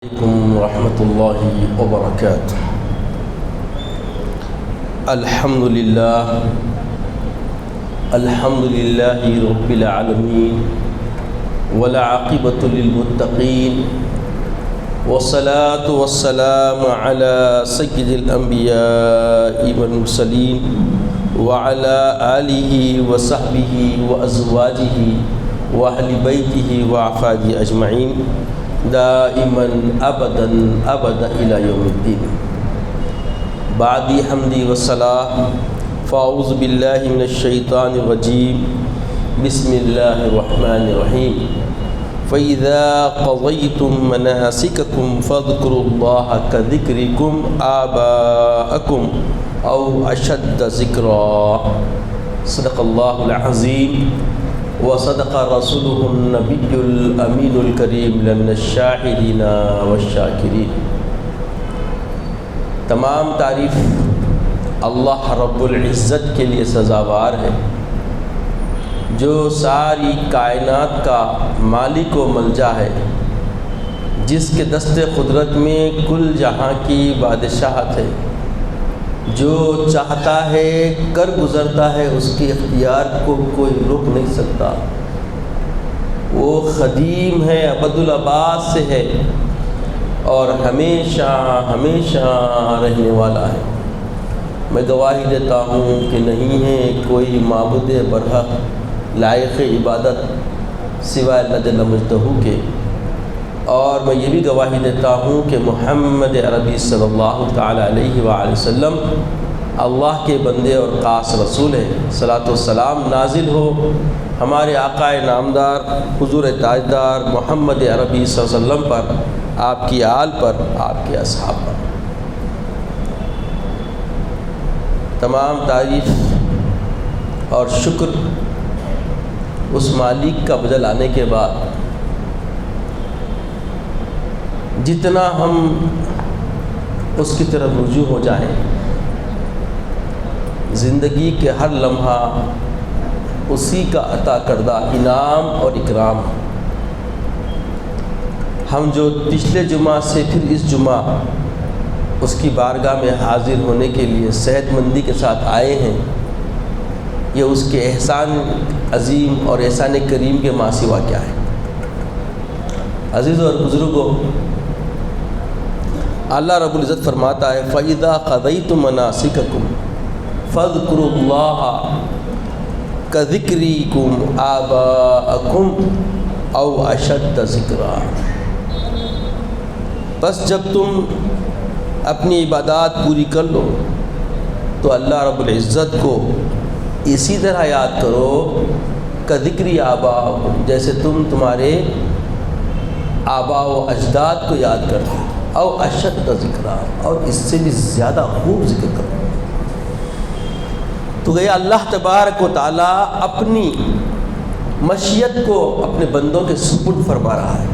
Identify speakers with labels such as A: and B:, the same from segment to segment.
A: عليكم ورحمة الله وبركاته. الحمد لله رب العالمين والعاقبة للمتقين والصلاة والسلام على سيد الأنبياء والمرسلين وعلى آله وصحبه وأزواجه وأهل بيته وأحفاده أجمعين دائما ابدا الى يوم الدين. بعد حمدی والصلاة فاعوذ باللہ من الشیطان الرجیم بسم اللہ الرحمن الرحیم. فَإِذَا قَضَيْتُم مَّنَاسِكَكُمْ فَاذْكُرُوا اللَّهَ كَذِكْرِكُمْ آبَاءَكُمْ أَوْ أَشَدَّ ذِكْرًا. صدق اللہ العظیم وصدق رسوله النبی الامین الکریم لمن الشاہدین والشاکرین. تمام تعریف اللہ رب العزت کے لیے سزاوار ہے جو ساری کائنات کا مالک و ملجا ہے، جس کے دست قدرت میں کل جہاں کی بادشاہت ہے، جو چاہتا ہے کر گزرتا ہے، اس کے اختیار کو کوئی روک نہیں سکتا. وہ قدیم ہے، ابد الآباد سے ہے اور ہمیشہ ہمیشہ رہنے والا ہے. میں گواہی دیتا ہوں کہ نہیں ہے کوئی معبود برحق لائق عبادت سوائے اللہ جل مجدہ کے، اور میں یہ بھی گواہی دیتا ہوں کہ محمد عربی صلی اللہ تعالی علیہ وآلہ وسلم اللہ کے بندے اور خاص رسول ہیں. صلاۃ والسلام نازل ہو ہمارے آقا نامدار حضور تاجدار محمد عربی صلی اللہ علیہ وسلم پر، آپ کی آل پر، آپ کے اصحاب پر. تمام تعریف اور شکر اس مالک کا بدل آنے کے بعد جتنا ہم اس کی طرف رجوع ہو جائیں، زندگی کے ہر لمحہ اسی کا عطا کردہ انعام اور اکرام. ہم جو پچھلے جمعہ سے پھر اس جمعہ اس کی بارگاہ میں حاضر ہونے کے لیے صحت مندی کے ساتھ آئے ہیں، یہ اس کے احسان عظیم اور احسان کریم کے ماں سوا کیا ہے. عزیزوں اور بزرگوں، اللہ رب العزت فرماتا ہے فَإِذَا قَضَيْتُم مَّنَاسِكَكُمْ فَاذْكُرُوا اللَّهَ كَذِكْرِكُمْ آبَاءَكُمْ أَوْ أَشَدَّ ذِكْرًا. بس جب تم اپنی عبادات پوری کر لو تو اللہ رب العزت کو اسی طرح یاد کرو كَذِكْرِ آبَاءَكُمْ، جیسے تم تمہارے آباء و اجداد کو یاد کرتے ہو، او اشد ذکرا، اور اس سے بھی زیادہ خوب ذکر کرو. تو گیا اللہ تبارک و تعالیٰ اپنی مشیت کو اپنے بندوں کے سپرد فرما رہا ہے.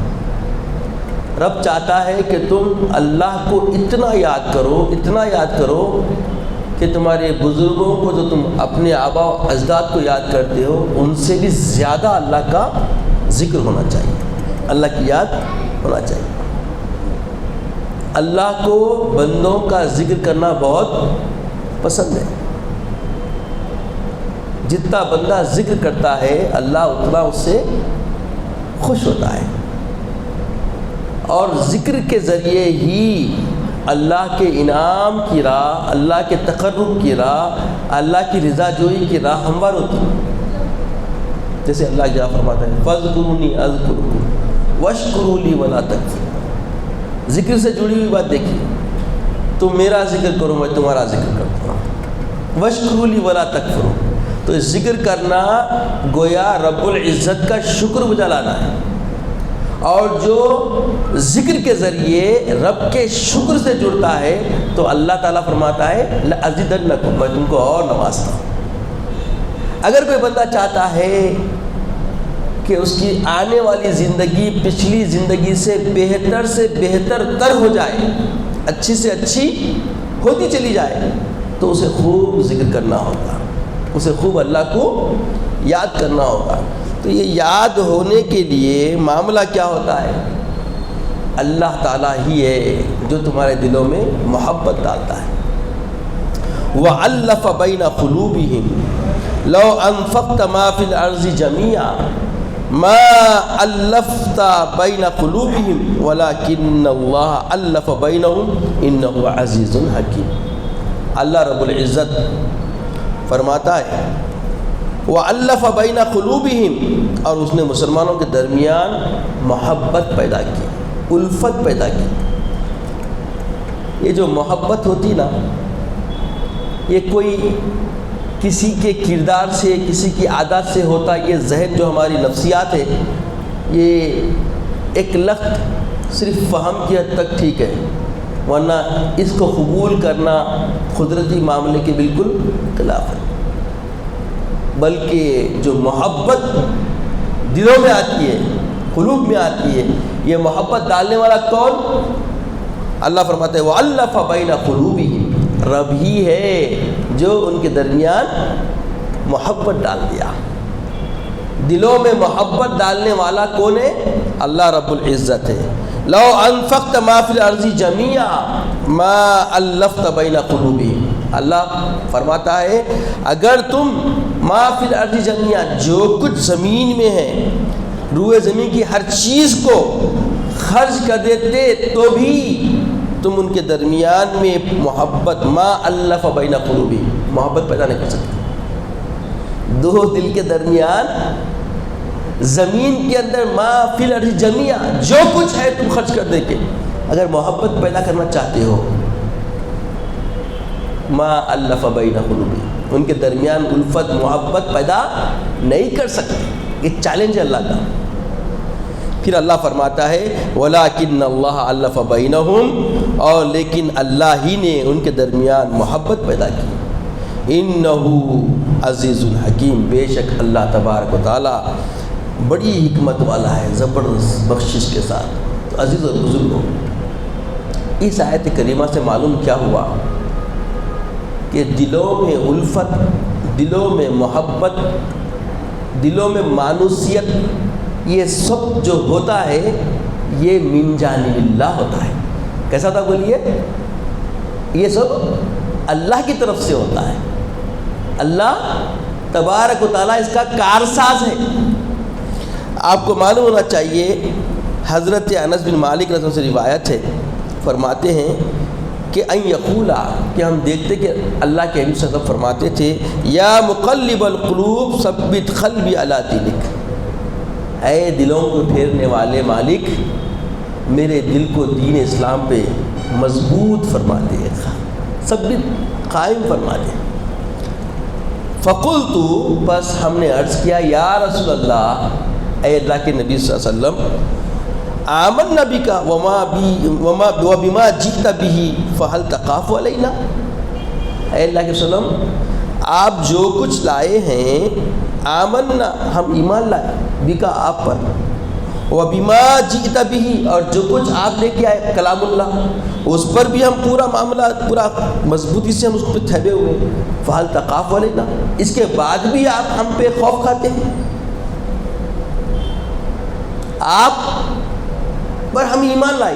A: رب چاہتا ہے کہ تم اللہ کو اتنا یاد کرو کہ تمہارے بزرگوں کو جو تم اپنے آباء و اجداد کو یاد کرتے ہو، ان سے بھی زیادہ اللہ کا ذکر ہونا چاہیے، اللہ کی یاد ہونا چاہیے. اللہ کو بندوں کا ذکر کرنا بہت پسند ہے. جتنا بندہ ذکر کرتا ہے اللہ اتنا اس سے خوش ہوتا ہے، اور ذکر کے ذریعے ہی اللہ کے انعام کی راہ، اللہ کے تقرب کی راہ، اللہ کی رضا جوئی کی راہ ہموار ہوتی ہے. جیسے اللہ کیا فرماتا ہے فَاذْكُرُونِي أَذْكُرْكُمْ وَاشْكُرُوا لِي وَلَا تَكْفُرُونِ. ذکر سے جڑی ہوئی بات دیکھیے، تم میرا ذکر کرو میں تمہارا ذکر کرتا ہوں. وَاشْكُرُوا لِي وَلَا تَكْفُرُونِ. تو ذکر کرنا گویا رب العزت کا شکر بجا لانا ہے، اور جو ذکر کے ذریعے رب کے شکر سے جڑتا ہے تو اللہ تعالیٰ فرماتا ہے لَأَزِيدَنَّكُمْ، میں تم کو اور نوازتا ہوں. اگر کوئی بندہ چاہتا ہے کہ اس کی آنے والی زندگی پچھلی زندگی سے بہتر تر ہو جائے، اچھی سے اچھی ہوتی چلی جائے، تو اسے خوب ذکر کرنا ہوگا، اسے خوب اللہ کو یاد کرنا ہوگا. تو یہ یاد ہونے کے لیے معاملہ کیا ہوتا ہے؟ اللہ تعالیٰ ہی ہے جو تمہارے دلوں میں محبت ڈالتا ہے۔ وَأَلَّفَ بَيْنَ قُلُوبِهِمْ لَوْ أَنفَقْتَ مَا فِي الْأَرْضِ جَمِيعًا مَا أَلَّفْتَ بَيْنَ قُلُوبِهِمْ وَلَكِنَّ اللَّهَ أَلَّفَ بَيْنَهُمْ إِنَّهُ عَزِيزٌ حَكِيمٌ۔ اللہ رب العزت فرماتا ہے وَأَلَّفَ بَيْنَ قُلُوبِهِمْ، اور اس نے مسلمانوں کے درمیان محبت پیدا کی، الفت پیدا کی۔ یہ جو محبت ہوتی نا، یہ کوئی کسی کے کردار سے، کسی کی عادت سے ہوتا، یہ ذہن جو ہماری نفسیات ہے، یہ ایک لخت صرف فہم کی حد تک ٹھیک ہے، ورنہ اس کو قبول کرنا قدرتی معاملے کے بالکل خلاف ہے۔ بلکہ جو محبت دلوں میں آتی ہے، قلوب میں آتی ہے، یہ محبت ڈالنے والا کون؟ اللہ فرماتے ہیں وَأَلَّفَ بَيْنَ قُلُوبِهِمْ، رب ہی ہے جو ان کے درمیان محبت ڈال دیا۔ دلوں میں محبت ڈالنے والا کون ہے؟ اللہ رب العزت ہے۔ لو انفقت ما فی الارض جميعا ما الفت بین قلوبہم، اللہ فرماتا ہے اگر تم ما فی الارض جميعا، جو کچھ زمین میں ہے، روئے زمین کی ہر چیز کو خرچ کر دیتے تو بھی تم ان کے درمیان میں محبت ما الف بین قلوبہم، محبت پیدا نہیں کر سکتے۔ دو دل کے درمیان زمین کے اندر ما فی الارض جميعا، جو کچھ ہے تم خرچ کر دے کے اگر محبت پیدا کرنا چاہتے ہو، ما الف بین قلوبہم، ان کے درمیان الفت محبت پیدا نہیں کر سکتے۔ یہ چیلنج ہے اللہ کا۔ پھر اللہ فرماتا ہے وَلَكِنَّ اللَّهَ أَلَّفَ بَيْنَهُمْ، اور لیکن اللہ ہی نے ان کے درمیان محبت پیدا کی۔ إِنَّهُ عَزِيزٌ حَكِيمٌ، بے شک اللہ تبارک و تعالی بڑی حکمت والا ہے، زبردست بخشش کے ساتھ، تو عزیز اور بزرگ ہو۔ اس آیت کریمہ سے معلوم کیا ہوا کہ دلوں میں الفت، دلوں میں محبت، دلوں میں مانوسیت، یہ سب جو ہوتا ہے یہ من جانب اللہ ہوتا ہے۔ کیسا تھا بولیے؟ یہ سب اللہ کی طرف سے ہوتا ہے۔ اللہ تبارک و تعالیٰ اس کا کارساز ہے۔ آپ کو معلوم ہونا چاہیے، حضرت انس بن مالک رضی اللہ عنہ سے روایت ہے، فرماتے ہیں کہ ان یقولا، کہ ہم دیکھتے کہ اللہ کے حبیب صلی اللہ علیہ وسلم فرماتے تھے یا مقلب القلوب ثبت قلبی علی دینک، اے دلوں کو پھیرنے والے مالک میرے دل کو دین اسلام پہ مضبوط فرما دے، ثبت قائم فرما دے۔ فقلت، بس ہم نے عرض کیا یا رسول اللہ، اے اللہ کے نبی صلی اللہ علیہ وسلم، آمنا بک وبما جئت به فهل تخاف علینا، اے اللہ کے وسلم آپ جو کچھ لائے ہیں، آمنا ہم ایمان لائے، بکا آپ پر، وبما جئت به اور جو کچھ آپ لے کے آئے کلام اللہ، اس پر بھی ہم پورا معاملہ پورا مضبوطی سے ہم اس پہ تھبے ہوئے، فهل تخاف علینا، اس کے بعد بھی آپ ہم پہ خوف کھاتے ہیں؟ آپ پر ہم ایمان لائے،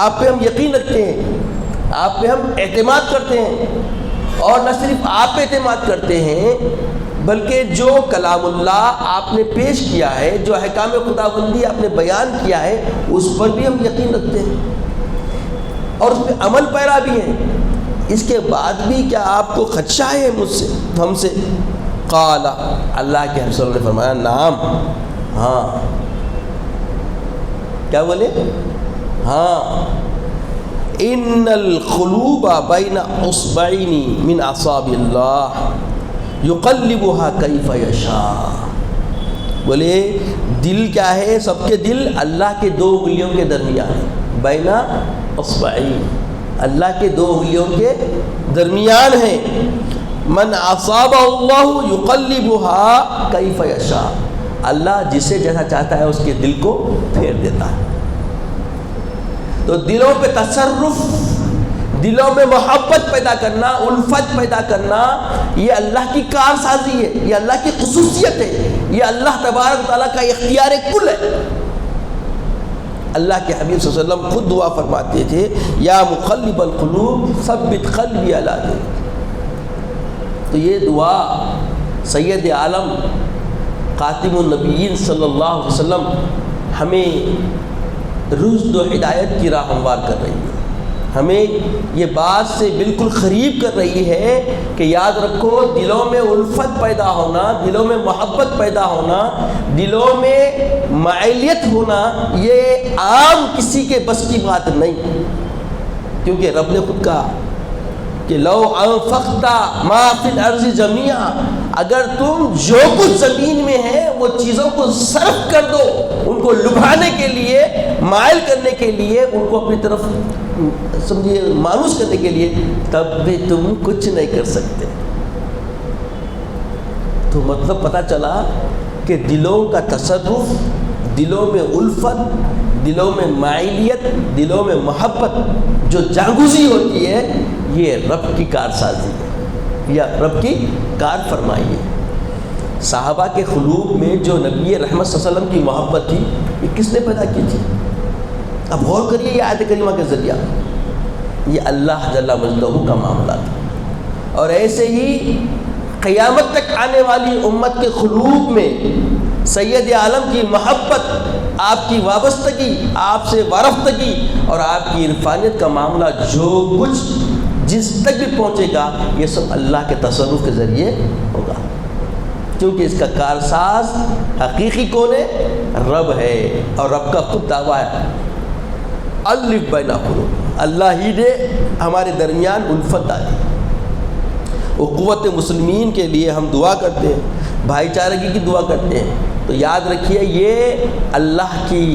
A: آپ پہ ہم یقین رکھتے ہیں، آپ پہ ہم اعتماد کرتے ہیں، اور نہ صرف آپ پہ اعتماد کرتے ہیں بلکہ جو کلام اللہ آپ نے پیش کیا ہے، جو احکام خداوندی آپ نے بیان کیا ہے، اس پر بھی ہم یقین رکھتے ہیں اور اس پہ عمل پیرا بھی ہیں، اس کے بعد بھی کیا آپ کو خدشہ ہے مجھ سے، ہم سے؟ قال، اللہ کے رسول نے فرمایا نعم، ہاں۔ کیا بولے؟ ہاں۔ ان القلوب بین اصبعین من اصابع اللہ یقلبها کیف یشاء، بولے دل کیا ہے؟ سب کے دل اللہ کے دو انگلیوں کے درمیان ہے، بین اصبعین، اللہ کے دو انگلیوں کے درمیان ہے، من اصابہ اللہ یقلبها کیف یشاء، اللہ جسے جیسا چاہتا ہے اس کے دل کو پھیر دیتا ہے۔ تو دلوں پہ تصرف، دلوں میں محبت پیدا کرنا، الفت پیدا کرنا، یہ اللہ کی کارسازی ہے، یہ اللہ کی خصوصیت ہے، یہ اللہ تبارک و تعالیٰ کا اختیار کل ہے۔ اللہ کے حبیب صلی اللہ علیہ وسلم خود دعا فرماتے تھے، یا مقلب القلوب ثبت قلبی علی دینک۔ تو یہ دعا سید عالم خاتم النبیین صلی اللہ علیہ وسلم ہمیں رشد و ہدایت کی راہ ہموار کر رہی ہے، ہمیں یہ بات سے بالکل قریب کر رہی ہے کہ یاد رکھو، دلوں میں الفت پیدا ہونا، دلوں میں محبت پیدا ہونا، دلوں میں مائلیت ہونا، یہ عام کسی کے بس کی بات نہیں، کیونکہ رب نے خود کہا کہ لو انفقت ما فی الارض جمیعا، اگر تم جو کچھ زمین میں ہے وہ چیزوں کو صرف کر دو، ان کو لبھانے کے لیے، مائل کرنے کے لیے، ان کو اپنی طرف سمجھیے مانوس کرنے کے لیے، تب بھی تم کچھ نہیں کر سکتے۔ تو مطلب پتہ چلا کہ دلوں کا تصرف، دلوں میں الفت، دلوں میں مائلیت، دلوں میں محبت جو جاگوزی ہوتی ہے، یہ رب کی کارسازی ہے یا رب کی کار فرمائی ہے۔ صحابہ کے قلوب میں جو نبی رحمت صلی اللہ علیہ وسلم کی محبت تھی، یہ کس نے پیدا کی تھی؟ اب غور کریے یہ آیت کریمہ کے ذریعہ، یہ اللہ جل مجدہ کا معاملہ تھا۔ اور ایسے ہی قیامت تک آنے والی امت کے قلوب میں سید عالم کی محبت، آپ کی وابستگی، آپ سے وارفتگی اور آپ کی عرفانیت کا معاملہ جو کچھ جس تک بھی پہنچے گا، یہ سب اللہ کے تصرف کے ذریعے ہوگا، کیونکہ اس کا کارساز حقیقی کون ہے؟ رب ہے، اور رب کا خود دعویٰ ہے الف بین قلوب، اللہ ہی نے ہمارے درمیان الفت ڈالی۔ قوت مسلمین کے لیے ہم دعا کرتے ہیں، بھائی چارگی کی دعا کرتے ہیں، تو یاد رکھیے یہ اللہ کی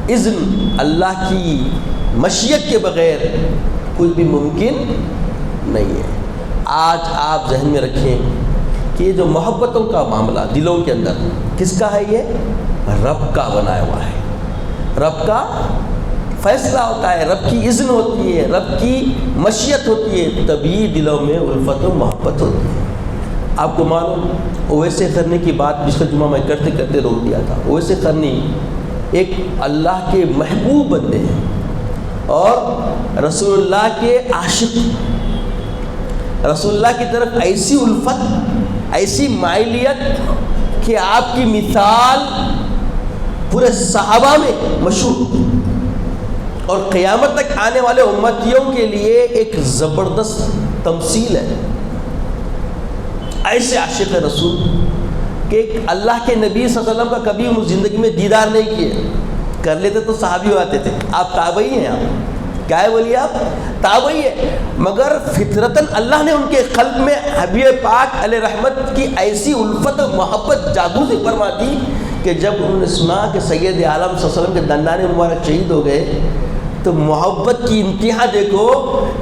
A: اذن، اللہ کی مشیت کے بغیر کچھ بھی ممکن نہیں ہے۔ آج آپ ذہن میں رکھیں کہ یہ جو محبتوں کا معاملہ دلوں کے اندر کس کا ہے؟ یہ رب کا بنایا ہوا ہے، رب کا فیصلہ ہوتا ہے، رب کی اذن ہوتی ہے، رب کی مشیت ہوتی ہے، تبھی دلوں میں الفت و محبت ہوتی ہے۔ آپ کو معلوم اویس قرنی کی بات پچھلے جمعہ میں کرتے کرتے روک دیا تھا۔ اویس قرنی ایک اللہ کے محبوب بندے ہیں اور رسول اللہ کے عاشق، رسول اللہ کی طرف ایسی الفت، ایسی مائلیت کہ آپ کی مثال پورے صحابہ میں مشہور اور قیامت تک آنے والے امتیوں کے لیے ایک زبردست تمثیل ہے۔ ایسے عاشق رسول کہ اللہ کے نبی صلی اللہ علیہ وسلم کا کبھی ان زندگی میں دیدار نہیں کیے، کر لیتے تو صحابی ہوتے تھے۔ آپ تابعی ہیں، آپ کیا ہے بولیے؟ آپ تابعی ہے، مگر فطرتاً اللہ نے ان کے قلب میں حبیب پاک علیہ رحمت کی ایسی الفت و محبت جاگوزی فرما دی کہ جب انہوں نے سنا کہ سید عالم صلی اللہ علیہ وسلم کے دندان مبارک شہید ہو گئے، تو محبت کی انتہا دیکھو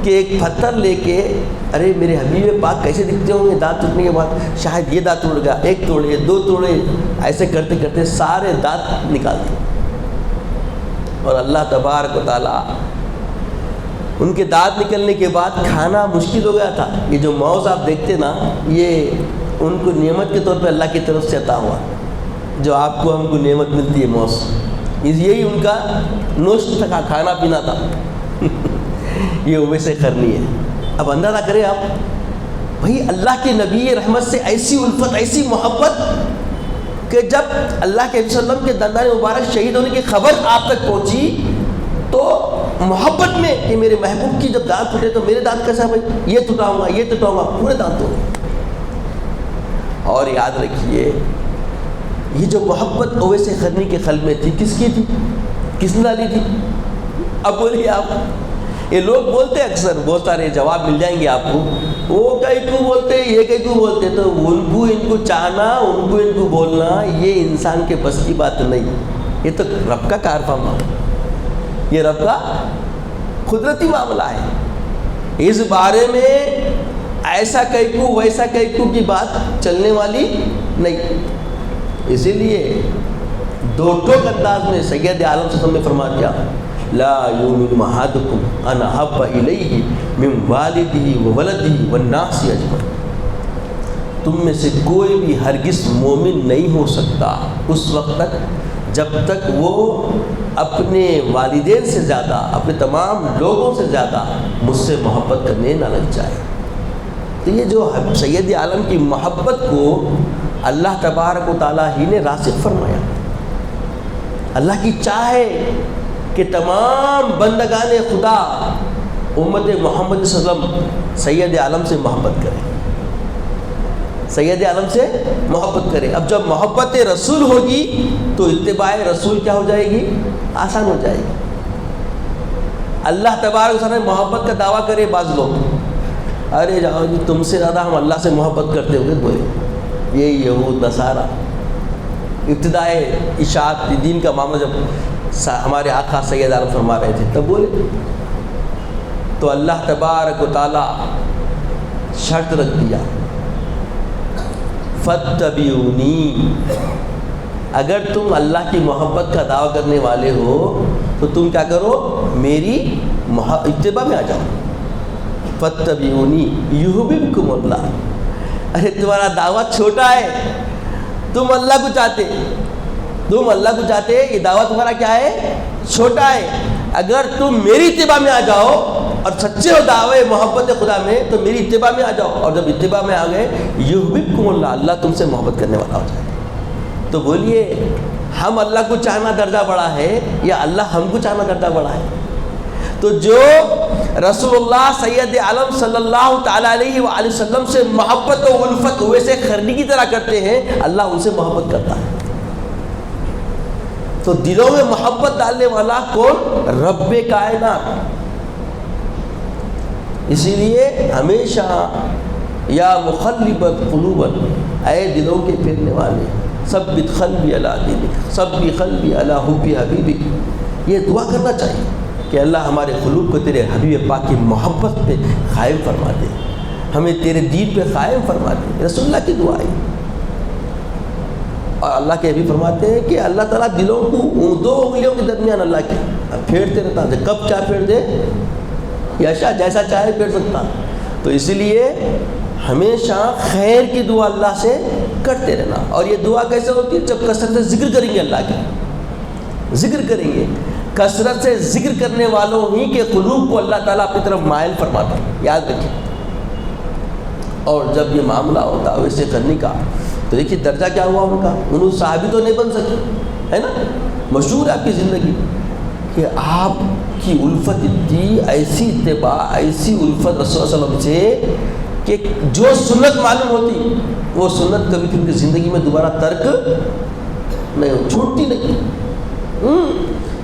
A: کہ ایک پتھر لے کے، ارے میرے حبیب پاک کیسے دکھتے ہوں گے دانت ٹوٹنے کے بعد، شاید یہ دانت ٹوٹ گیا، ایک توڑے، دو توڑے، ایسے کرتے کرتے سارے دانت نکال دیے۔ اور اللہ تبارک و تعالیٰ ان کے دانت نکلنے کے بعد کھانا مشکل ہو گیا تھا۔ یہ جو موز آپ دیکھتے نا، یہ ان کو نعمت کے طور پہ اللہ کی طرف سے عطا ہوا، جو آپ کو ہم کو نعمت ملتی ہے موز، یہی ان کا نوشت تھا، کھانا پینا تھا۔ یہ اویس قرنی ہے۔ اب اندازہ کریں آپ، بھائی اللہ کے نبی رحمت سے ایسی الفت، ایسی محبت کہ جب اللہ کے صلی اللہ علیہ وسلم کے دندان مبارک شہید ہونے کی خبر آپ تک پہنچی تو محبت میں کہ میرے محبوب کی جب دانت ٹوٹے تو میرے دانت کیسا؟ بھائی یہ ٹوٹاؤں گا، یہ ٹوٹاؤں گا، پورے دانت ٹوٹے۔ اور یاد رکھیے یہ جو محبت اویس قرنی کے قلب میں تھی، کس کی تھی؟ کس نے ڈالی تھی؟ اب بولیے آپ۔ یہ لوگ بولتے اکثر، بہت سارے جواب مل جائیں گے آپ کو، وہ کئی کو بولتے، یہ کئی کو بولتے، تو ان کو چاہنا، ان کو بولنا، یہ انسان کے بس کی بات نہیں، یہ تو رب کا کار فرما، یہ رب کا قدرتی معاملہ ہے۔ اس بارے میں ایسا کئی کو ویسا کئی کو کی بات چلنے والی نہیں۔ اسی لیے دو ٹوک انداز میں سید عالم صلی اللہ علیہ وسلم نے فرما دیا، لا یؤمن احدکم ان احب الیہ من والدہ وولدہ والناس اجمعین، تم میں سے کوئی بھی ہرگز مومن نہیں ہو سکتا اس وقت تک جب تک وہ اپنے والدین سے زیادہ، اپنے تمام لوگوں سے زیادہ مجھ سے محبت کرنے نہ لگ جائے۔ تو یہ جو سید عالم کی محبت کو اللہ تبارک و تعالیٰ ہی نے راسخ فرمایا۔ اللہ کی چاہ ہے کہ تمام بندگان خدا امت محمد صلی اللہ علیہ وسلم سید عالم سے محبت کرے، سید عالم سے محبت کرے۔ اب جب محبت رسول ہوگی تو اتباع رسول کیا ہو جائے گی؟ آسان ہو جائے گی۔ اللہ تبارک و تعالیٰ نے محبت کا دعویٰ کرے بعض لوگ، ارے جاؤ جی تم سے زیادہ ہم اللہ سے محبت کرتے ہوئے بولے، یہ یہود نصارہ ابتدائے اشاعت دین کا معاملہ جب ہمارے آقا سید عالم فرما رہے تھے تب بولے، تو اللہ تبارک و تعالیٰ شرط رکھ دیا، فَاتَّبِعُونِی، اگر تم اللہ کی محبت کا دعویٰ کرنے والے ہو تو تم کیا کرو؟ میری اتباع میں آ جاؤ۔ فَاتَّبِعُونِی یُحْبِبْکُمُ اللہ، ارے تمہارا دعویٰ چھوٹا ہے، تم اللہ کو چاہتے، تم اللہ کو چاہتے، یہ دعویٰ تمہارا کیا ہے؟ چھوٹا ہے۔ اگر تم میری اتباع میں آ جاؤ اور سچے ہو دعوے محبت خدا میں تو میری اتباع میں آ جاؤ، اور جب اتباع میں آ گئے یحببکم اللہ، اللہ تم سے محبت کرنے والا ہو جائے۔ تو بولیے ہم اللہ کو چاہنا درجہ بڑا ہے یا اللہ ہم کو چاہنا درجہ بڑا ہے؟ تو جو رسول اللہ سید عالم صلی اللہ تعالیٰ علیہ وآلہ وسلم سے محبت و الفت ویسے خرنی کی طرح کرتے ہیں، اللہ ان سے محبت کرتا ہے۔ تو دلوں میں محبت ڈالنے والا کون؟ رب کائنات۔ اسی لیے ہمیشہ یا مقلب القلوب، اے دلوں کے پھیرنے والے، ثبت قلبی علی دینک، ثبت قلبی علی حب حبیبک، یہ دعا کرنا چاہیے کہ اللہ ہمارے قلوب کو تیرے حبیب پاک کی محبت پہ قائم فرما دے، ہمیں تیرے دین پہ قائم فرما دے۔ رسول اللہ کی دعا ہے، اور اللہ کے بھی فرماتے ہیں کہ اللہ تعالیٰ دلوں کو دو انگلیوں کے درمیان اللہ کی پھیرتے رہتا ہے، کب کیا پھیر دے، یشا جیسا چاہے پھیر سکتا۔ تو اسی لیے ہمیشہ خیر کی دعا اللہ سے کرتے رہنا۔ اور یہ دعا کیسے ہوتی ہے؟ جب کثرت سے ذکر کریں گے، اللہ کی ذکر کریں گے، کثرت سے ذکر کرنے والوں ہی کے قلوب کو اللہ تعالیٰ اپنی طرف مائل فرماتا ہے، یاد رکھیں۔ اور جب یہ معاملہ ہوتا ہے ویسے کرنے کا تو دیکھیے درجہ کیا ہوا ان کا، انہوں صحابی تو نہیں بن سکے، ہے نا، مشہور ہے آپ کی زندگی کہ آپ کی الفت اتنی، ایسی اتباع، ایسی الفت رسول اللہ صلی اللہ علیہ وسلم سے کہ جو سنت معلوم ہوتی وہ سنت کبھی ان کی زندگی میں دوبارہ ترک نہیں، چھوٹتی نہیں۔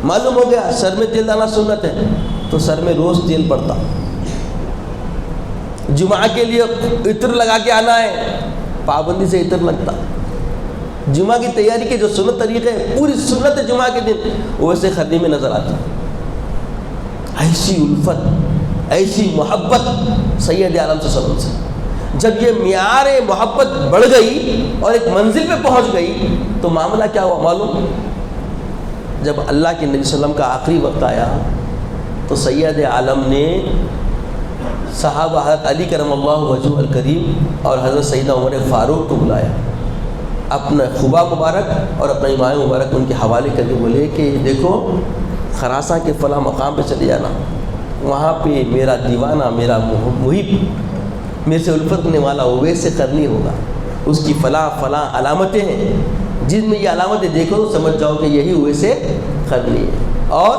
A: معلوم ہو گیا سر میں تیل ڈالنا سنت ہے تو سر میں روز تیل پڑتا، جمعہ کے لیے عطر لگا کے آنا ہے، پابندی سے عطر لگتا، جمعہ کی تیاری کے جو سنت طریقے پوری سنت ہے جمعہ کے دن ویسے خرنی میں نظر آتی۔ ایسی الفت، ایسی محبت سید عالم صلی اللہ علیہ وسلم سے، جب یہ معیار محبت بڑھ گئی اور ایک منزل پہ پہنچ گئی تو معاملہ کیا ہوا معلوم؟ جب اللہ کے نبی صلی اللہ علیہ وسلم کا آخری وقت آیا تو سید عالم نے صحابہ حضرت علی کرم اللہ وجہہ الکریم اور حضرت سیدنا عمر فاروق کو بلایا، اپنا خبا مبارک اور اپنا امام مبارک ان کے حوالے کر کے بولے کہ دیکھو خراساں کے فلاں مقام پہ چلے جانا، وہاں پہ میرا دیوانہ، میرا محب، میرے سے الفت کرنے والا ویسے کرنی ہوگا، اس کی فلاں فلاں علامتیں ہیں، جن میں یہ علامتیں دیکھو تو سمجھ جاؤ کہ یہی ویسے کرنی ہے، اور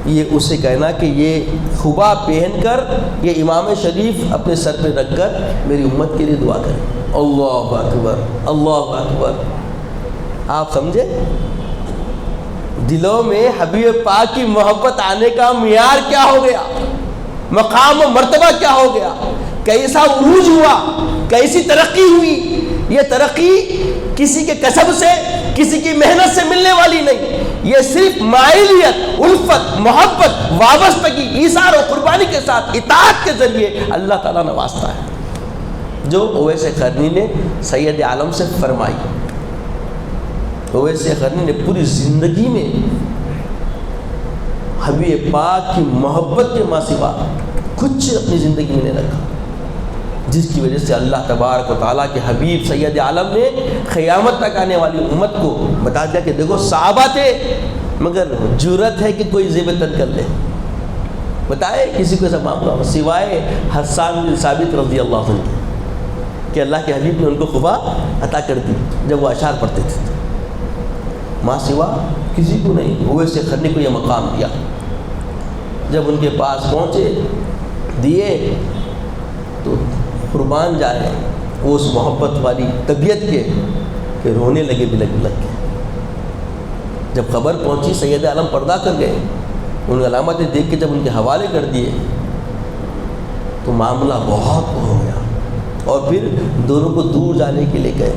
A: یہ اس سے کہنا کہ یہ خبا پہن کر یہ امام شریف اپنے سر پہ رکھ کر میری امت کے لیے دعا کریں۔ اللہ اکبر، اللہ اکبر۔ آپ سمجھے دلوں میں حبیب پاک کی محبت آنے کا معیار کیا ہو گیا، مقام و مرتبہ کیا ہو گیا، کیسا عروج ہوا، کیسی ترقی ہوئی۔ یہ ترقی کسی کے کسب سے، کسی کی محنت سے ملنے والی نہیں، یہ صرف مائلیت، الفت، محبت، وابستگی، ایثار و قربانی کے ساتھ اطاعت کے ذریعے اللہ تعالیٰ نوازتا ہے، جو اویس قرنی نے سید عالم سے فرمائی۔ اویس قرنی نے پوری زندگی میں حبیب پاک کی محبت کے ماں سوا کچھ اپنی زندگی میں نہیں رکھا۔ جس کی وجہ سے اللہ تبارک و تعالیٰ کے حبیب سید عالم نے قیامت تک آنے والی امت کو بتا دیا کہ دیکھو صحابہ تھے مگر جرأت ہے کہ کوئی زیب تن کر لے. بتائے کسی کو ایسا معاملہ ہو سوائے حسان بن ثابت رضی اللہ عنہ کہ اللہ کے حبیب نے ان کو خفا عطا کر دی جب وہ اشعار پڑھتے تھے. ماں سوا کسی کو نہیں ہوئے سے خرنی کو یہ مقام دیا. جب ان کے پاس پہنچے دیے تو قربان جائے وہ اس محبت والی طبیعت کے کہ رونے لگے بھی لگ کے. جب خبر پہنچی سید عالم پردہ کر گئے, ان علامتیں دیکھ کے جب ان کے حوالے کر دیے تو معاملہ بہت ہو گیا, اور پھر دونوں کو دور جانے کے لیے گئے.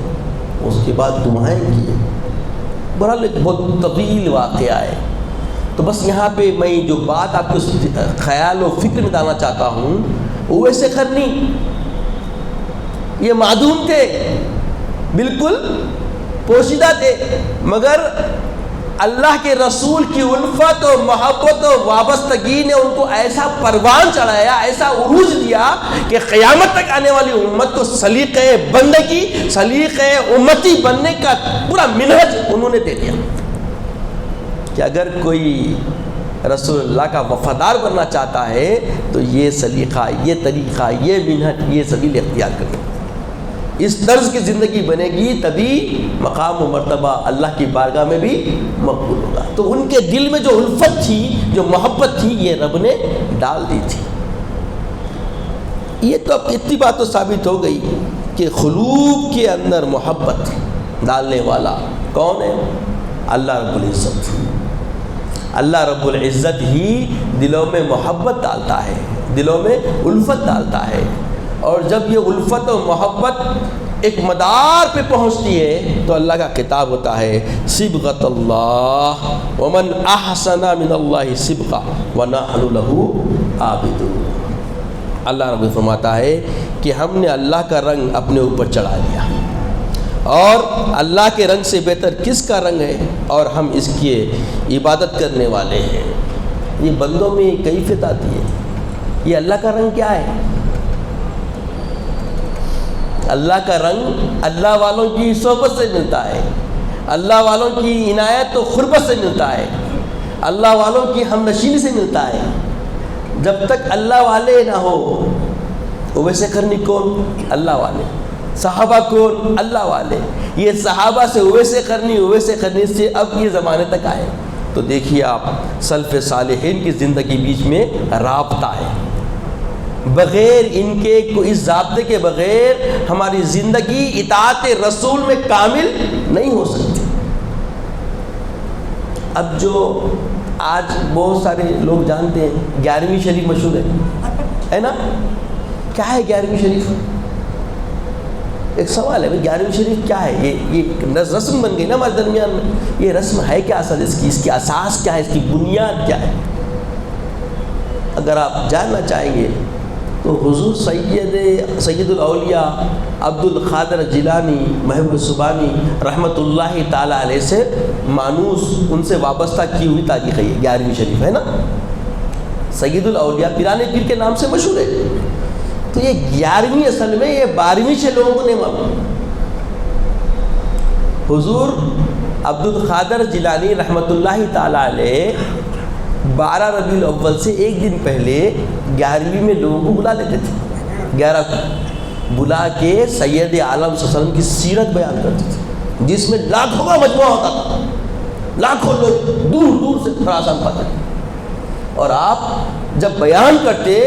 A: اس کے بعد دعائیں کیے. بہرحال ایک بہت طویل واقعہ ہے. تو بس یہاں پہ میں جو بات آپ کو خیال و فکر میں ڈالنا چاہتا ہوں, اویس قرنی یہ معدوم تھے, بالکل پوشیدہ تھے, مگر اللہ کے رسول کی الفت و محبت و وابستگی نے ان کو ایسا پروان چڑھایا, ایسا عروج دیا کہ قیامت تک آنے والی امت کو سلیقہ بندگی, سلیقہ امتی بننے کا پورا منہج انہوں نے دے دیا کہ اگر کوئی رسول اللہ کا وفادار بننا چاہتا ہے تو یہ سلیقہ, یہ طریقہ, یہ منہج, یہ سبیل اختیار کرے. اس طرز کی زندگی بنے گی تبھی مقام و مرتبہ اللہ کی بارگاہ میں بھی مقبول ہوگا. تو ان کے دل میں جو الفت تھی, جو محبت تھی, یہ رب نے ڈال دی تھی. یہ تو اب اتنی بات تو ثابت ہو گئی کہ قلوب کے اندر محبت ڈالنے والا کون ہے؟ اللہ رب العزت. اللہ رب العزت ہی دلوں میں محبت ڈالتا ہے, دلوں میں الفت ڈالتا ہے. اور جب یہ الفت و محبت ایک مدار پہ پہنچتی ہے تو اللہ کا خطاب ہوتا ہے صبغۃ اللہ ومن احسن من اللہ صبغہ ونحن له عابدون. اللہ رب فرماتا ہے کہ ہم نے اللہ کا رنگ اپنے اوپر چڑھا لیا, اور اللہ کے رنگ سے بہتر کس کا رنگ ہے, اور ہم اس کی عبادت کرنے والے ہیں. یہ بندوں میں کیفیت آتی ہے. یہ اللہ کا رنگ کیا ہے؟ اللہ کا رنگ اللہ والوں کی صحبت سے ملتا ہے, اللہ والوں کی عنایت و قربت سے ملتا ہے, اللہ والوں کی ہمنشینی سے ملتا ہے. جب تک اللہ والے نہ ہو, اویس قرنی کون؟ اللہ والے. صحابہ کون؟ اللہ والے. یہ صحابہ سے اویس قرنی سے اب یہ زمانے تک آئے. تو دیکھیے آپ سلف صالحین کی زندگی بیچ میں رابطہ ہے. بغیر ان کے اس ضابطے کے بغیر ہماری زندگی اطاعت رسول میں کامل نہیں ہو سکتی. اب جو آج بہت سارے لوگ جانتے ہیں 11ویں شریف مشہور ہے نا, کیا ہے 11ویں شریف؟ ایک سوال ہے, 11ویں شریف کیا ہے؟ یہ رسم بن گئی نا ہمارے درمیان میں. یہ رسم ہے کیا اصل اس کی اساس کیا ہے, اس کی بنیاد کیا ہے؟ اگر آپ جاننا چاہیں گے تو حضور سید الاولیاء عبد القادر جیلانی محب سبحانی رحمۃ اللہ تعالیٰ علیہ سے مانوس, ان سے وابستہ کی ہوئی تاریخ ہے. 11ویں شریف ہے نا, سید الاولیاء پیرانے پیر کے نام سے مشہور ہے. تو یہ 11ویں اصل میں یہ 12ویں سے لوگوں کو نہیں معلوم. حضور عبد القادر جیلانی رحمۃ اللہ تعالیٰ علیہ 12 ربیع الاول سے ایک دن پہلے 11ویں میں لوگوں کو بلا لیتے تھے. 11 کو بلا کے سید عالم صلی اللہ علیہ وسلم کی سیرت بیان کرتے تھے, جس میں لاکھوں کا مجموعہ ہوتا تھا, لاکھوں لوگ دور دور سے خراسان پاتے. اور آپ جب بیان کرتے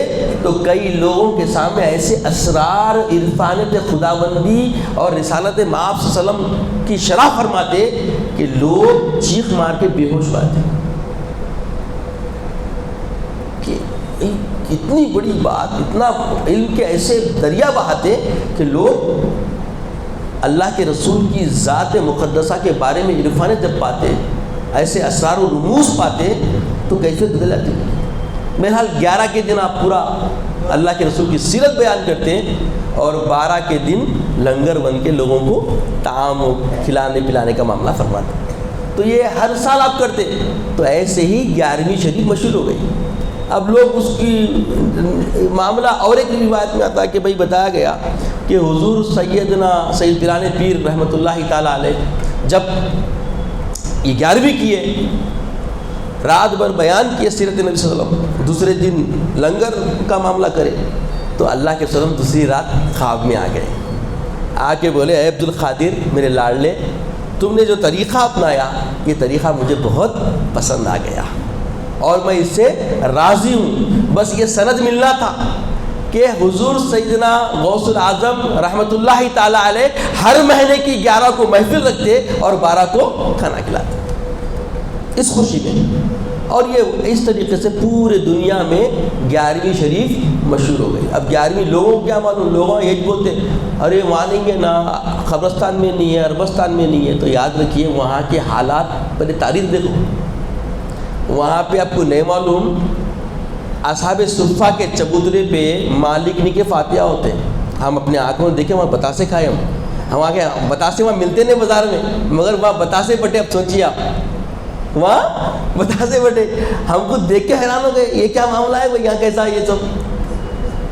A: تو کئی لوگوں کے سامنے ایسے اسرار عرفانت خداوندی اور رسالت مآب صلی اللہ علیہ وسلم کی شرح فرماتے کہ لوگ چیخ مار کے بے ہوش ہوتے. اتنی بڑی بات, اتنا علم کے ایسے دریا بہاتے کہ لوگ اللہ کے رسول کی ذات مقدسہ کے بارے میں عرفانت جب پاتے, ایسے اسرار و رموز پاتے تو کیفیت بدل جاتی. بہرحال 11 کے دن آپ پورا اللہ کے رسول کی سیرت بیان کرتے ہیں, اور 12 کے دن لنگر بن کے لوگوں کو طعام کھلانے پلانے کا معاملہ فرماتے. تو یہ ہر سال آپ کرتے, تو ایسے ہی 11ویں شریف مشہور ہو گئی. اب لوگ اس کی معاملہ، اور ایک روایت میں آتا ہے کہ بھائی بتایا گیا کہ حضور سیدنا سید پیران پیر رحمۃ اللہ تعالیٰ علیہ جب 11ویں کیے، رات بھر بیان کیے سیرت نبی صلی اللہ علیہ وسلم، دوسرے دن لنگر کا معاملہ کرے تو اللہ کے وسلم دوسری رات خواب میں آ گئے، آ کے بولے اے عبد القادر میرے لاڈلے، تم نے جو طریقہ اپنایا یہ طریقہ مجھے بہت پسند آ گیا اور میں اس سے راضی ہوں، بس یہ سند ملنا تھا کہ حضور سیدنا غوث العظم رحمۃ اللہ تعالیٰ علیہ ہر مہینے کی 11 کو محفل رکھتے اور 12 کو کھانا کھلاتے اس خوشی میں، اور یہ اس طریقے سے پورے دنیا میں 11ویں شریف مشہور ہو گئی۔ اب 11ویں لوگوں کو کیا معلوم، لوگوں یہی بولتے ارے وہاں نہیں ہے نا، قبرستان میں نہیں ہے، عربستان میں نہیں ہے، تو یاد رکھیے وہاں کے حالات پہلے تاریخ دیکھو، وہاں پہ آپ کو نہیں معلوم اصحاب صفہ کے چبوترے پہ مالکنی کے فاتحہ ہوتے ہیں، ہم اپنے آنکھوں میں دیکھیں، وہاں بتاسے کھائے، ہم وہاں کے بتاسے وہاں ملتے نہیں بازار میں، مگر وہاں بتاسے بٹے، اب سوچیے آپ وہاں بتاسے بٹے، ہم کو دیکھ کے حیران ہو گئے یہ کیا معاملہ ہے، وہ یہاں کیسا یہ سب۔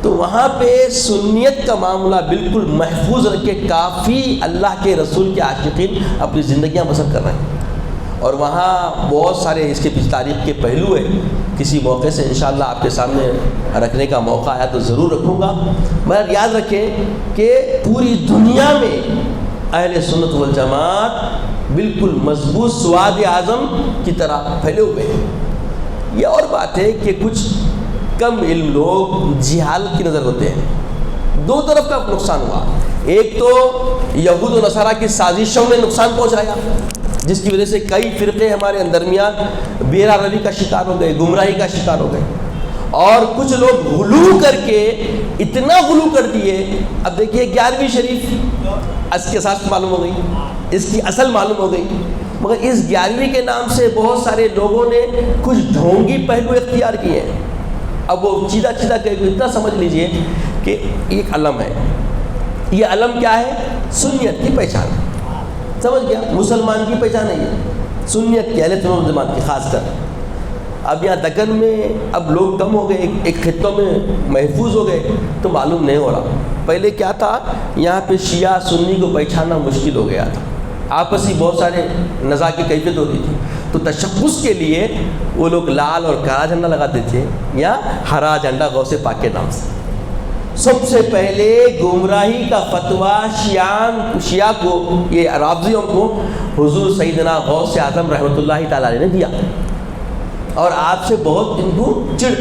A: تو وہاں پہ سنیت کا معاملہ بالکل محفوظ رکھ کے کافی اللہ کے رسول کے عاشقین اپنی زندگیاں بسر کر رہے ہیں، اور وہاں بہت سارے اس کے پیچھے تاریخ کے پہلو ہیں، کسی موقع سے انشاءاللہ آپ کے سامنے رکھنے کا موقع آیا تو ضرور رکھوں گا، مگر یاد رکھیں کہ پوری دنیا میں اہل سنت والجماعت بالکل مضبوط سواد اعظم کی طرح پھیلے ہوئے ہیں۔ یہ اور بات ہے کہ کچھ کم علم لوگ جہالت کی نظر ہوتے ہیں، دو طرف کا نقصان ہوا، ایک تو یہود و نصارہ کی سازشوں نے نقصان پہنچایا جس کی وجہ سے کئی فرقے ہمارے درمیان بیرا روی کا شکار ہو گئے، گمراہی کا شکار ہو گئے، اور کچھ لوگ غلو کر کے اتنا غلو کر دیے۔ اب دیکھیے 11ویں شریف اس کی اساس معلوم ہو گئی، اس کی اصل معلوم ہو گئی، مگر اس 11ویں کے نام سے بہت سارے لوگوں نے کچھ ڈھونگی پہلو اختیار کیے ہیں۔ اب وہ چیدہ کہ اتنا سمجھ لیجئے کہ ایک علم ہے، یہ علم کیا ہے؟ سنیت کی پہچان، سمجھ گیا؟ مسلمان کی پہچان ہے یہ، سنیت کی، اہل سنت جماعت کی خاص کر۔ اب یہاں دکن میں اب لوگ کم ہو گئے، ایک خطوں میں محفوظ ہو گئے تو معلوم نہیں ہو رہا۔ پہلے کیا تھا، یہاں پہ شیعہ سنی کو پہچاننا مشکل ہو گیا تھا، آپس ہی بہت سارے نزاع کی کیفیت ہوتی تھی، تو تشخص کے لیے وہ لوگ لال اور کالا جھنڈا لگاتے تھے یا ہرا جھنڈا غوث پاک کے نام سے۔ سب سے پہلے گمراہی کا فتویٰ شیعہ کو، یہ رافضیوں کو حضور سیدنا غوث اعظم رحمۃ اللہ تعالیٰ علیہ نے دیا، اور آپ سے بہت ان کو چڑ،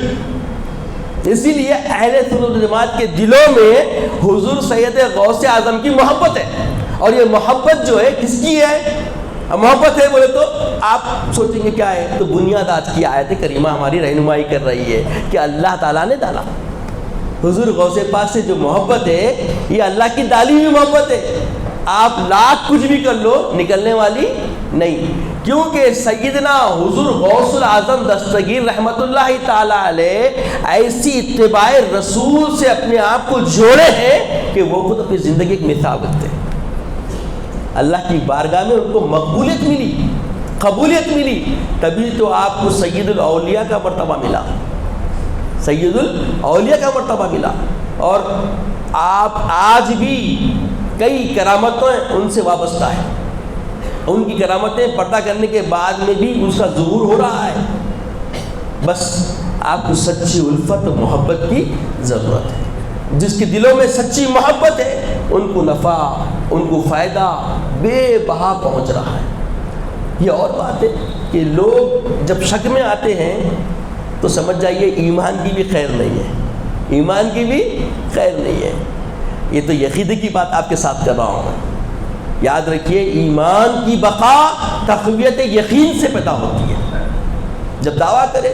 A: اسی لیے اہل سنت جماعت کے دلوں میں حضور سید غوث اعظم کی محبت ہے، اور یہ محبت جو ہے کس کی ہے؟ محبت ہے بولے تو آپ سوچیں گے کیا ہے، تو بنیاد آج کی آیت کریمہ ہماری رہنمائی کر رہی ہے کہ اللہ تعالیٰ نے ڈالا حضور غوث پاک سے جو محبت ہے، یہ اللہ کی ڈالی ہوئی محبت ہے، آپ لاکھ کچھ بھی کر لو نکلنے والی نہیں، کیونکہ سیدنا حضور غوث العظم دستگیر رحمت اللہ تعالیٰ علیہ ایسی اتباع رسول سے اپنے آپ کو جوڑے ہیں کہ وہ خود اپنی زندگی کی مثال رکھتے ہیں۔ اللہ کی بارگاہ میں ان کو مقبولیت ملی، قبولیت ملی، تبھی تو آپ کو سید الاولیاء کا مرتبہ ملا، سید الاولیاء کا مرتبہ ملا، اور آپ آج بھی کئی کرامتیں ان سے وابستہ ہیں، ان کی کرامتیں پردہ کرنے کے بعد میں بھی اس کا ظہور ہو رہا ہے، بس آپ کو سچی الفت و محبت کی ضرورت ہے۔ جس کے دلوں میں سچی محبت ہے ان کو نفع، ان کو فائدہ بے بہا پہنچ رہا ہے۔ یہ اور بات ہے کہ لوگ جب شک میں آتے ہیں تو سمجھ جائیے ایمان کی بھی خیر نہیں ہے، ایمان کی بھی خیر نہیں ہے۔ یہ تو یقین کی بات آپ کے ساتھ کر رہا ہوں میں، یاد رکھیے ایمان کی بقا تقویت یقین سے پیدا ہوتی ہے۔ جب دعویٰ کرے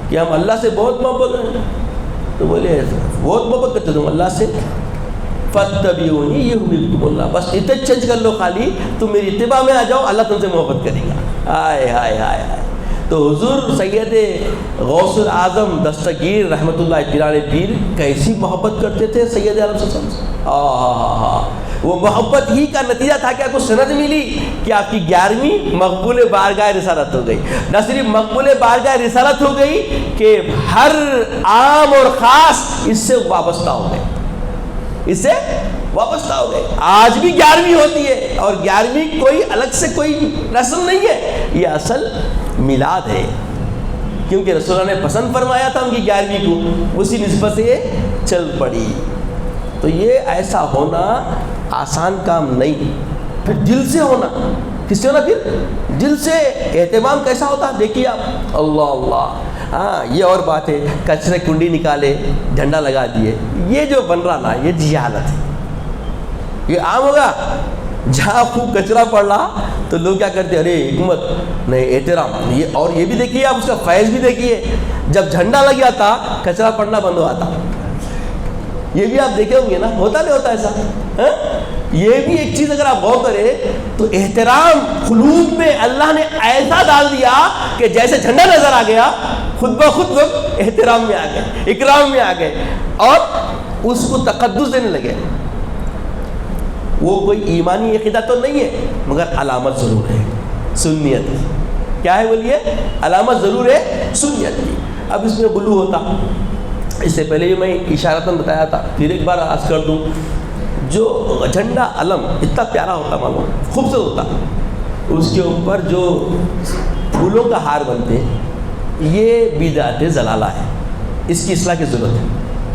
A: کہ ہم اللہ سے بہت محبت ہیں تو بولے بہت محبت کرتے تم اللہ سے، فاتبعونی یحببکم اللہ، بس اتنے چینج کر لو، خالی تم میری اتباع میں آ جاؤ، اللہ تم سے محبت کرے گا۔ ہائے ہائے ہائے ہائے۔ تو حضور سید غوث العظم دستگیر رحمۃ اللہ پیران پیر کیسی محبت کرتے تھے سید عالم صلی اللہ علیہ وسلم سے، وہ محبت ہی کا نتیجہ تھا کہ آپ کو سند ملی کہ آپ کی 11ویں مقبول بارگاہ رسالت ہو گئی. نہ صرف مقبول بارگاہ رسالت ہو گئی کہ ہر عام اور خاص اس سے وابستہ ہو گئے, اس سے وابستہ ہو گئے. آج بھی 11ویں ہوتی ہے, اور 11ویں کوئی الگ سے کوئی رسم نہیں ہے, یہ اصل میلاد ہے, کیونکہ رسول اللہ نے پسند فرمایا تھا ان کی 11ویں کو, اسی نسبت سے یہ چل پڑی. تو یہ ایسا ہونا آسان کام نہیں. پھر دل سے ہونا, کس سے ہونا؟ پھر دل سے. اہتمام کیسا ہوتا ہے دیکھیے آپ, اللہ اللہ. ہاں یہ اور بات ہے, کچرے کنڈی نکالے, جھنڈا لگا دیے, یہ جو بن رہا نا یہ جہالت ہے. یہ عام ہوگا جہاں خوب کچرا پڑ رہا تو لوگ کیا کرتے, ارے حکومت نہیں, احترام. یہ اور یہ بھی دیکھیے آپ, اس کا فیض بھی دیکھیے. جب جھنڈا لگ جاتا کچرا پڑنا بند ہو آتا. یہ بھی آپ دیکھے ہوں گے نا, ہوتا نہیں ہوتا ایسا؟ یہ بھی ایک چیز اگر آپ غور کریں تو احترام قلوب میں اللہ نے ایسا ڈال دیا کہ جیسے جھنڈا نظر آ گیا خود بخود لوگ احترام میں آ گئے, اکرام میں آ گئے, اور اس کو تقدس دینے لگے. وہ کوئی ایمانی عقیدہ تو نہیں ہے, مگر علامت ضرور ہے سنیت کی. کیا ہے بولیے؟ علامت ضرور ہے سنیت کی. اب اس میں غلو ہوتا, اس سے پہلے بھی میں اشارتاً بتایا تھا, پھر ایک بار عرض کر دوں. جو جھنڈا علم اتنا پیارا ہوتا, معلوم خوبصورت ہوتا, اس کے اوپر جو پھولوں کا ہار بنتے, یہ بدعت ضلالہ ہے. اس کی اصلاح کی ضرورت ہے.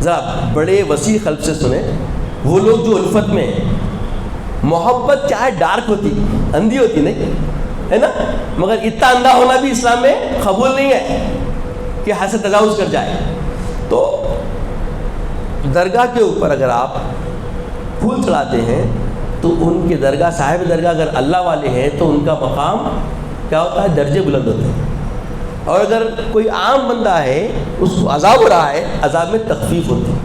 A: ذرا بڑے وسیع قلب سے سنیں. وہ لوگ جو الفت میں, محبت چاہے ڈارک ہوتی, اندھی ہوتی نہیں ہے نا, مگر اتنا اندھا ہونا بھی اسلام میں قبول نہیں ہے کہ حد سے تجاوز کر جائے. تو درگاہ کے اوپر اگر آپ پھول چڑھاتے ہیں تو ان کے درگاہ, صاحب درگاہ اگر اللہ والے ہیں تو ان کا مقام کیا ہوتا ہے, درجے بلند ہوتے ہیں. اور اگر کوئی عام بندہ ہے, اس کو عذاب ہو رہا ہے, عذاب میں تخفیف ہوتی ہے.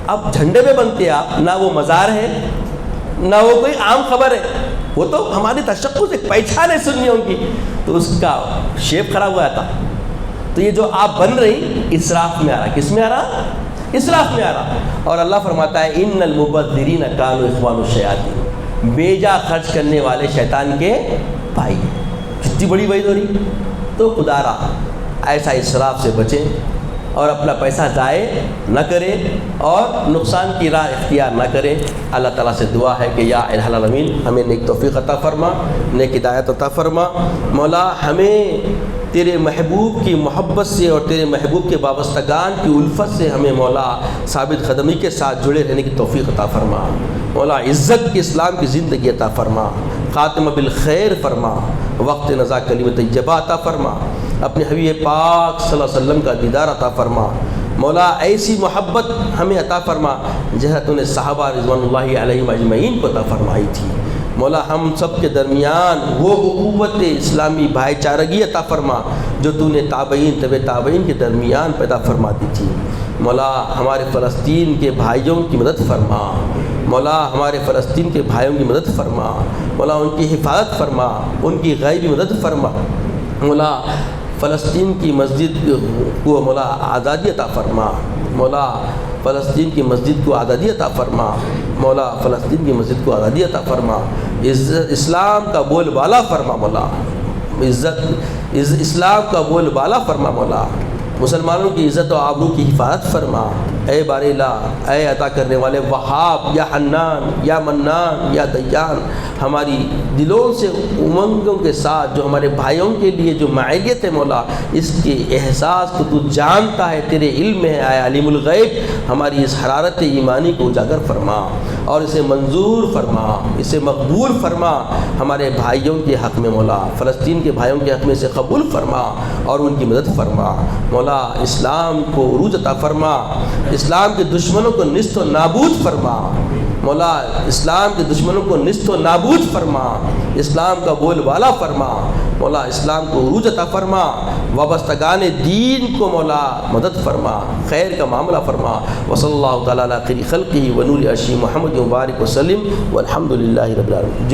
A: اب جھنڈے میں بنتے آپ, نہ وہ مزار ہے نہ وہ کوئی عام خبر ہے, وہ تو ہماری تشخص ایک پہچان ہے سنیوں کی, تو اس کا شیپ خراب ہوا تھا. تو یہ جو آپ بن رہی اسراف میں آ رہا. کس میں آ رہا؟ اسراف میں آ رہا. اور اللہ فرماتا ہے ان المبذرین کانوا اخوان الشیاطین, بیجا خرچ کرنے والے شیطان کے بھائی. کتنی بڑی وعید ہو رہی. تو خدا را ایسا اسراف سے بچیں اور اپنا پیسہ ضائع نہ کریں اور نقصان کی راہ اختیار نہ کریں. اللہ تعالیٰ سے دعا ہے کہ یا الہ العالمین ہمیں نیک توفیق عطا فرما, نیک ہدایت عطا فرما. مولا ہمیں تیرے محبوب کی محبت سے اور تیرے محبوب کے وابستگان کی الفت سے ہمیں مولا ثابت قدمی کے ساتھ جڑے رہنے کی توفیق عطا فرما. مولا عزت کی اسلام کی زندگی عطا فرما, خاتمہ بالخیر فرما, وقت نزا کلمہ طیبہ عطا فرما, اپنے حبیب پاک صلی اللہ علیہ وسلم کا دیدار عطا فرما. مولا ایسی محبت ہمیں عطا فرما جیسا تو نے صحابہ رضوان اللہ علیہم اجمعین کو عطا فرمائی تھی. مولا ہم سب کے درمیان وہ اخوت اسلامی بھائی چارگی عطا فرما جو تو نے تابعین طب تابعین کے درمیان پیدا فرما دی تھی. مولا ہمارے فلسطین کے بھائیوں کی مدد فرما. مولا ہمارے فلسطین کے بھائیوں کی مدد فرما. مولا ان کی حفاظت فرما, ان کی غیبی مدد فرما. مولا فلسطین کی مسجد کو مولا آزادی عطا فرما. مولا فلسطین کی مسجد کو آزادی عطا فرما. مولا فلسطین کی مسجد کو آزادی عطا فرما. اسلام کا بول بالا فرما. مولا اسلام کا بول بالا فرما. مولا مسلمانوں کی عزت و آبرو کی حفاظت فرما. اے بار الہ, اے عطا کرنے والے وہاب, یا حنان, یا منان, یا دیان, ہماری دلوں سے امنگوں کے ساتھ جو ہمارے بھائیوں کے لیے جو معیت ہے مولا, اس کے احساس کو تو جانتا ہے, تیرے علم میں ہے, اے علیم الغیب, ہماری اس حرارت ایمانی کو اجاگر فرما اور اسے منظور فرما, اسے مقبول فرما. ہمارے بھائیوں کے حق میں مولا, فلسطین کے بھائیوں کے حق میں اسے قبول فرما اور ان کی مدد فرما. مولا اسلام کو عروج عطا فرما, اسلام کے دشمنوں کو نیست و نابود فرما. مولا اسلام کے دشمنوں کو نیست و نابود فرما, اسلام کا بول بالا فرما. مولا اسلام کو عروج عطا فرما, وابستگان دین کو مولا مدد فرما, خیر کا معاملہ فرما. وصلی اللہ تعالیٰ علی خیر خلقہ و نور عرشہ محمد مبارک وسلم والحمد للہ رب العالمین.